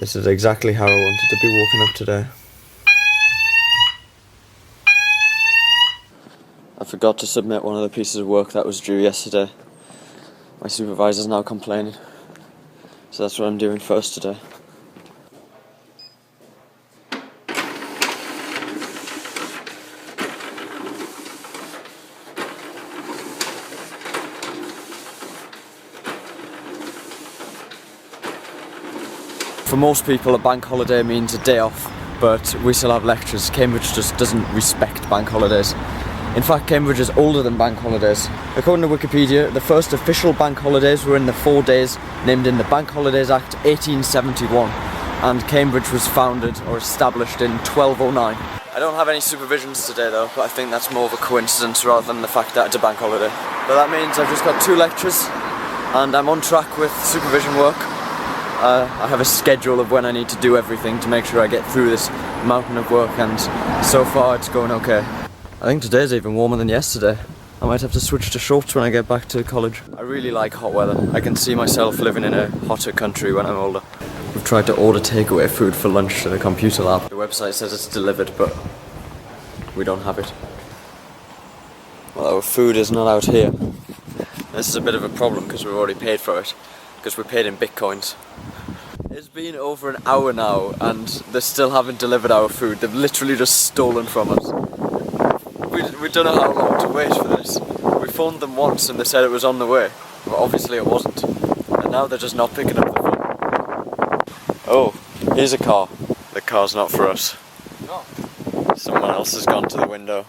This is exactly how I wanted to be woken up today. I forgot to submit one of the pieces of work that was due yesterday. My supervisor's now complaining. So that's what I'm doing first today. For most people, a bank holiday means a day off, but we still have lectures. Cambridge just doesn't respect bank holidays. In fact, Cambridge is older than bank holidays. According to Wikipedia, the first official bank holidays were in the 4 days named in the Bank Holidays Act 1871, and Cambridge was founded or established in 1209. I don't have any supervisions today though, but I think that's more of a coincidence rather than the fact that it's a bank holiday. But that means I've just got 2 lectures, and I'm on track with supervision work. I have a schedule of when I need to do everything to make sure I get through this mountain of work, and so far it's going okay. I think today's even warmer than yesterday. I might have to switch to shorts when I get back to college. I really like hot weather. I can see myself living in a hotter country when I'm older. We've tried to order takeaway food for lunch to the computer lab. The website says it's delivered, but we don't have it. Well, our food is not out here. This is a bit of a problem because we've already paid for it, because we paid in bitcoins. It's been over an hour now and they still haven't delivered our food. They've literally just stolen from us. We don't know how long to wait for this. We phoned them once and they said it was on the way, but obviously it wasn't. And now they're just not picking up the phone. Oh, here's a car. The car's not for us. No. Someone else has gone to the window.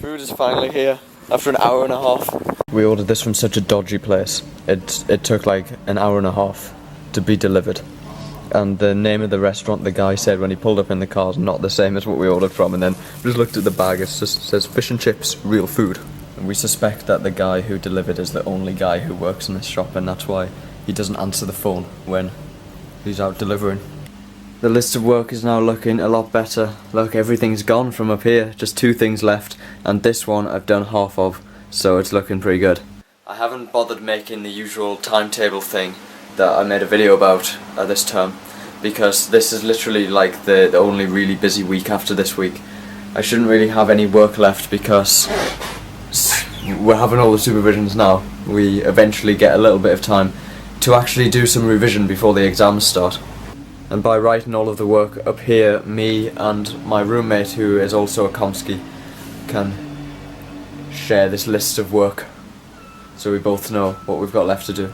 Food is finally here after an hour and a half. We ordered this from such a dodgy place. It took like an hour and a half to be delivered. And the name of the restaurant, the guy said when he pulled up in the car, is not the same as what we ordered from. And then just looked at the bag, it just says fish and chips, real food. And we suspect that the guy who delivered is the only guy who works in this shop, and that's why he doesn't answer the phone when he's out delivering. The list of work is now looking a lot better. Look, everything's gone from up here, just 2 things left, and this one I've done half of, so it's looking pretty good. I haven't bothered making the usual timetable thing that I made a video about this term, because this is literally like the only really busy week after this week. I shouldn't really have any work left because we're having all the supervisions now. We eventually get a little bit of time to actually do some revision before the exams start. And by writing all of the work up here, me and my roommate, who is also a Komsky, can share this list of work so we both know what we've got left to do.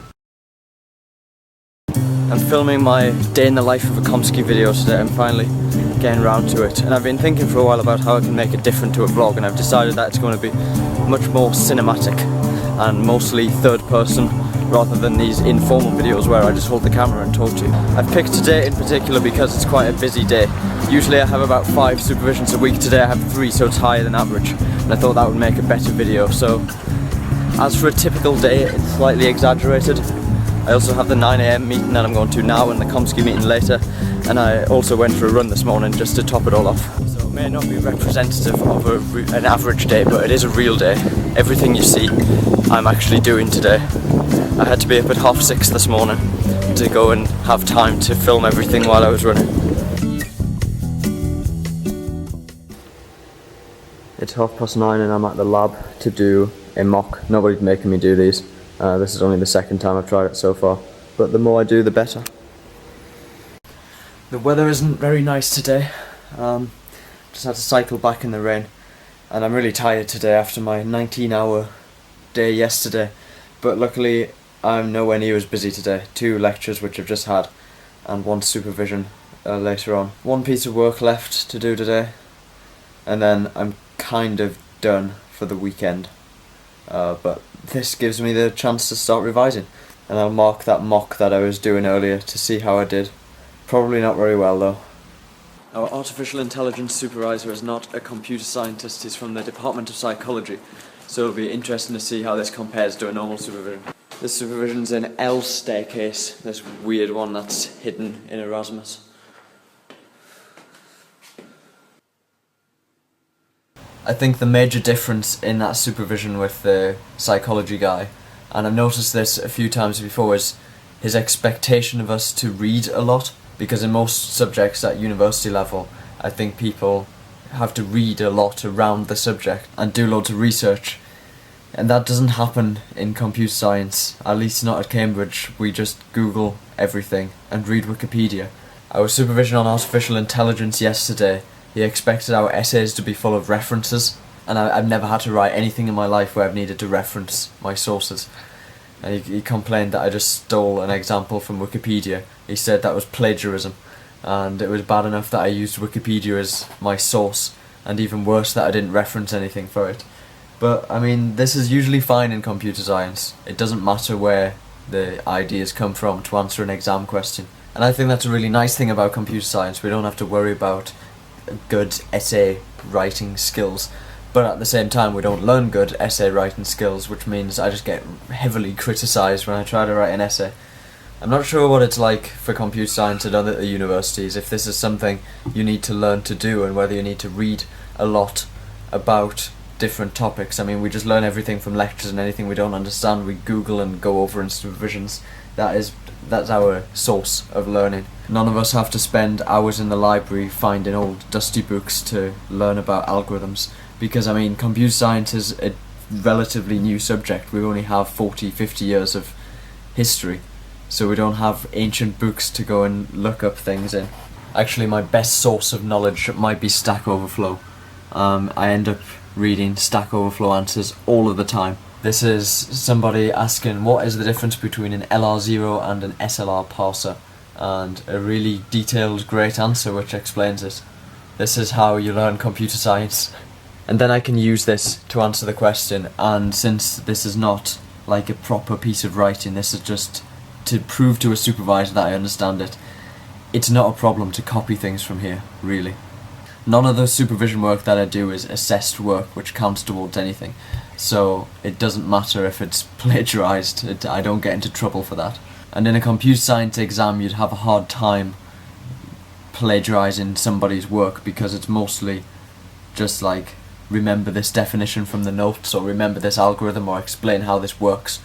I'm filming my day in the life of a Komsky video today. I'm finally getting around to it, and I've been thinking for a while about how I can make it different to a vlog, and I've decided that it's going to be much more cinematic and mostly third person rather than these informal videos where I just hold the camera and talk to you. I've picked today in particular because it's quite a busy day. Usually I have about 5 supervisions a week. Today I have 3, so it's higher than average, and I thought that would make a better video. So as for a typical day, it's slightly exaggerated. I also have the 9 AM meeting that I'm going to now and the Komsky meeting later, and I also went for a run this morning just to top it all off. So it may not be representative of an average day, but it is a real day. Everything you see, I'm actually doing today. I had to be up at 6:30 this morning to go and have time to film everything while I was running. It's 9:30 and I'm at the lab to do a mock. Nobody's making me do these. This is only the 2nd time I've tried it so far, but the more I do, the better. The weather isn't very nice today. Just had to cycle back in the rain, and I'm really tired today after my 19-hour day yesterday, but luckily I'm nowhere near as busy today. 2 lectures which I've just had, and 1 supervision later on. 1 piece of work left to do today, and then I'm kind of done for the weekend. But this gives me the chance to start revising, and I'll mark that mock that I was doing earlier to see how I did. Probably not very well though. Our artificial intelligence supervisor is not a computer scientist, he's from the Department of Psychology, so it'll be interesting to see how this compares to a normal supervision. This supervision's in L staircase, this weird one that's hidden in Erasmus. I think the major difference in that supervision with the psychology guy, and I've noticed this a few times before, is his expectation of us to read a lot, because in most subjects at university level, I think people have to read a lot around the subject and do loads of research. And that doesn't happen in computer science, at least not at Cambridge. We just Google everything and read Wikipedia. Our supervision on artificial intelligence yesterday, he expected our essays to be full of references, and I've never had to write anything in my life where I've needed to reference my sources. And he complained that I just stole an example from Wikipedia. He said that was plagiarism, and it was bad enough that I used Wikipedia as my source, and even worse that I didn't reference anything for it. But, I mean, this is usually fine in computer science. It doesn't matter where the ideas come from to answer an exam question. And I think that's a really nice thing about computer science. We don't have to worry about good essay writing skills. But at the same time, we don't learn good essay writing skills, which means I just get heavily criticised when I try to write an essay. I'm not sure what it's like for computer science at other universities, if this is something you need to learn to do, and whether you need to read a lot about different topics. I mean, we just learn everything from lectures, and anything we don't understand we Google and go over in supervisions. That's our source of learning. None of us have to spend hours in the library finding old dusty books to learn about algorithms, because I mean, computer science is a relatively new subject. We only have 40-50 years of history, so we don't have ancient books to go and look up things in. Actually, my best source of knowledge might be Stack Overflow. I end up reading Stack Overflow answers all of the time. This is somebody asking what is the difference between an LR0 and an SLR parser, and a really detailed, great answer which explains it. This is how you learn computer science. And then I can use this to answer the question, and since this is not like a proper piece of writing, this is just to prove to a supervisor that I understand it, it's not a problem to copy things from here, really. None of the supervision work that I do is assessed work which counts towards anything, so it doesn't matter if it's plagiarised. I don't get into trouble for that. And in a computer science exam you'd have a hard time plagiarising somebody's work, because it's mostly just like, remember this definition from the notes, or remember this algorithm, or explain how this works.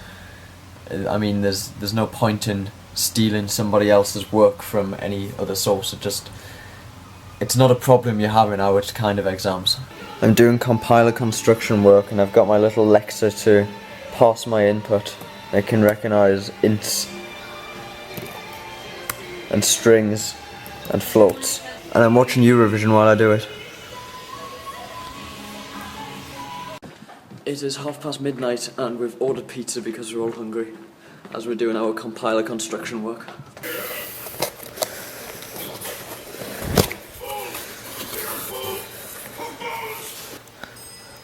I mean, there's no point in stealing somebody else's work from any other source. It's not a problem you have in our kind of exams. I'm doing compiler construction work, and I've got my little Lexa to pass my input. I can recognise ints and strings and floats. And I'm watching Eurovision while I do it. It is midnight and we've ordered pizza because we're all hungry, as we're doing our compiler construction work.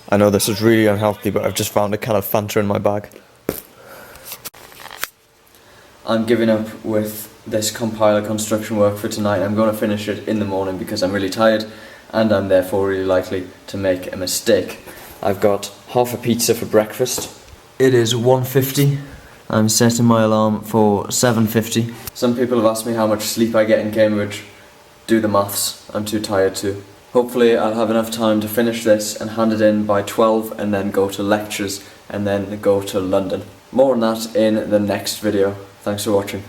I know this is really unhealthy, but I've just found a can of Fanta in my bag. I'm giving up with this compiler construction work for tonight. I'm going to finish it in the morning because I'm really tired, and I'm therefore really likely to make a mistake. I've got half a pizza for breakfast. It is 1:50. I'm setting my alarm for 7:50. Some people have asked me how much sleep I get in Cambridge. Do the maths, I'm too tired to. Hopefully I'll have enough time to finish this and hand it in by 12, and then go to lectures, and then go to London. More on that in the next video. Thanks for watching.